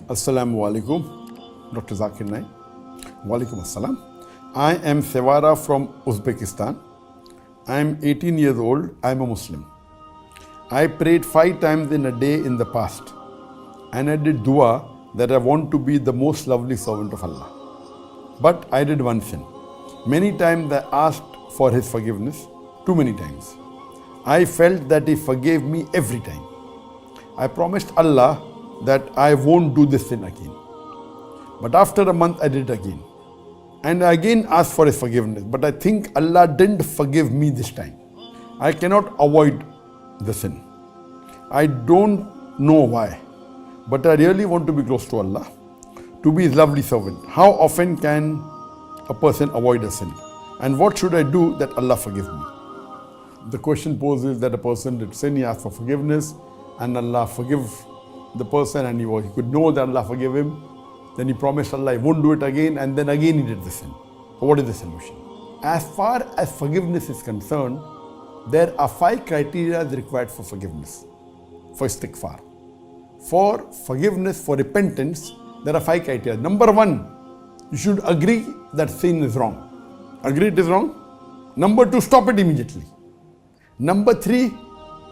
Assalamu alaikum, Dr. Zakir Naik. Walaikum assalam. I am Sevara from Uzbekistan. I am 18 years old. I am a Muslim. I prayed 5 times in a day in the past, and I did dua that I want to be the most lovely servant of Allah. But I did one sin. Many times I asked for His forgiveness, too many times. I felt that He forgave me every time. I promised Allah that I won't do this sin again. But after a month I did it again. And I again asked for His forgiveness. But I think Allah didn't forgive me this time. I cannot avoid the sin. I don't know why. But I really want to be close to Allah, to be His lovely servant. How often can a person avoid a sin? And what should I do that Allah forgive me? The question poses that a person did sin, he asked for forgiveness, and Allah forgive the person, and he could know that Allah forgive him. Then he promised Allah he won't do it again, and then again he did the sin. So what is the solution? As far as forgiveness is concerned, there are 5 criteria required for forgiveness, for istighfar. For forgiveness, for repentance, there are 5 criteria. Number 1, you should agree that sin is wrong. Agree it is wrong. Number 2, stop it immediately. Number 3,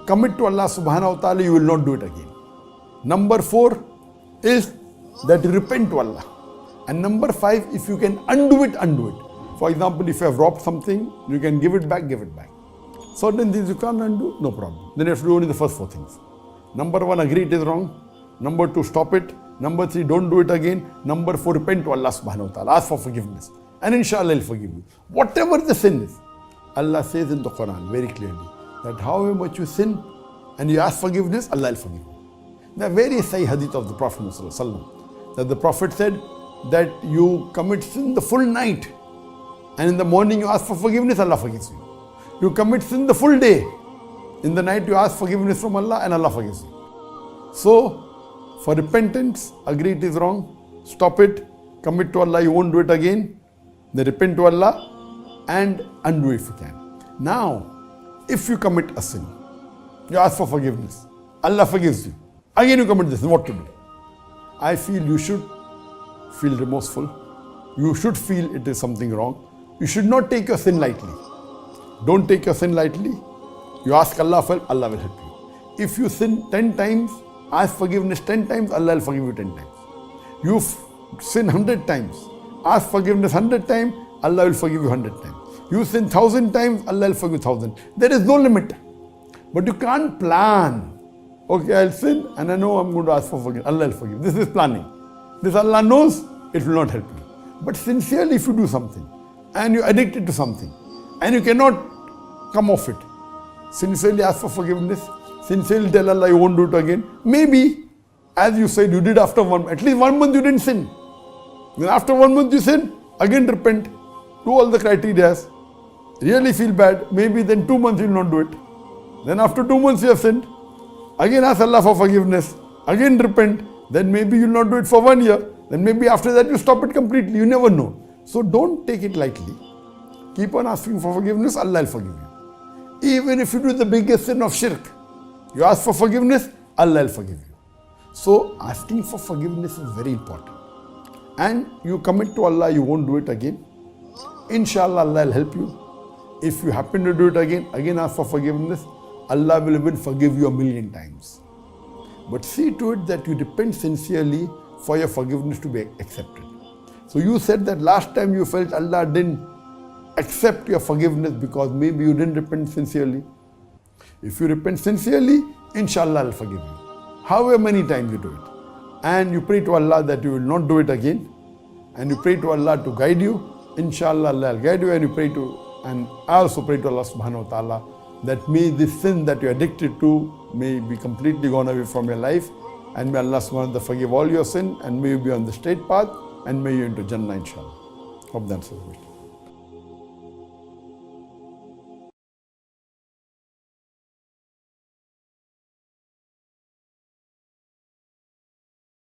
commit to Allah subhanahu wa ta'ala, you will not do it again. Number 4 is that you repent to Allah. And number 5, if you can undo it, undo it. For example, if you have robbed something, you can give it back, give it back. Certain things you can't undo, no problem. Then you have to do only the first 4 things. Number 1, agree it is wrong. Number 2, stop it. Number 3, don't do it again. Number 4, repent to Allah subhanahu wa ta'ala. Ask for forgiveness. And inshallah, He'll forgive you. Whatever the sin is, Allah says in the Quran very clearly that however much you sin and you ask forgiveness, Allah will forgive you. There are various Sahih hadith of the Prophet ﷺ, that the Prophet said that you commit sin the full night, and in the morning you ask for forgiveness, Allah forgives you. You commit sin the full day, in the night you ask forgiveness from Allah, and Allah forgives you. So, for repentance, agree it is wrong, stop it, commit to Allah, you won't do it again, then repent to Allah, and undo if you can. Now, if you commit a sin, you ask for forgiveness, Allah forgives you. Again you commit this, what to do? I feel you should feel remorseful. You should feel it is something wrong. You should not take your sin lightly. Don't take your sin lightly. You ask Allah for help, Allah will help you. If you sin 10 times, ask forgiveness 10 times, Allah will forgive you 10 times. You sin 100 times, ask forgiveness 100 times, Allah will forgive you 100 times. You sin 1,000 times, Allah will forgive you 1,000. There is no limit. But you can't plan. Okay, I'll sin and I know I'm going to ask for forgiveness. Allah will forgive. This is planning. This Allah knows, it will not help you. But sincerely, if you do something and you're addicted to something and you cannot come off it, sincerely ask for forgiveness. Sincerely tell Allah you won't do it again. Maybe, as you said, you did after at least 1 month you didn't sin. Then after 1 month you sin, again repent. Do all the criteria. Really feel bad. Maybe then 2 months you will not do it. Then after 2 months you have sinned. Again ask Allah for forgiveness, again repent, then maybe you will not do it for 1 year, then maybe after that you stop it completely, you never know. So don't take it lightly. Keep on asking for forgiveness, Allah will forgive you. Even if you do the biggest sin of shirk, you ask for forgiveness, Allah will forgive you. So asking for forgiveness is very important. And you commit to Allah, you won't do it again. Inshallah, Allah will help you. If you happen to do it again ask for forgiveness, Allah will even forgive you 1,000,000 times. But see to it that you repent sincerely for your forgiveness to be accepted. So you said that last time you felt Allah didn't accept your forgiveness because maybe you didn't repent sincerely. If you repent sincerely, inshallah Allah will forgive you. However many times you do it. And you pray to Allah that you will not do it again. And you pray to Allah to guide you. Inshallah Allah will guide you, and I also pray to Allah subhanahu wa ta'ala that may this sin that you're addicted to may be completely gone away from your life, and may Allah subhanahu wa ta'ala forgive all your sin, and may you be on the straight path, and may you into Jannah inshallah. Hope that's it.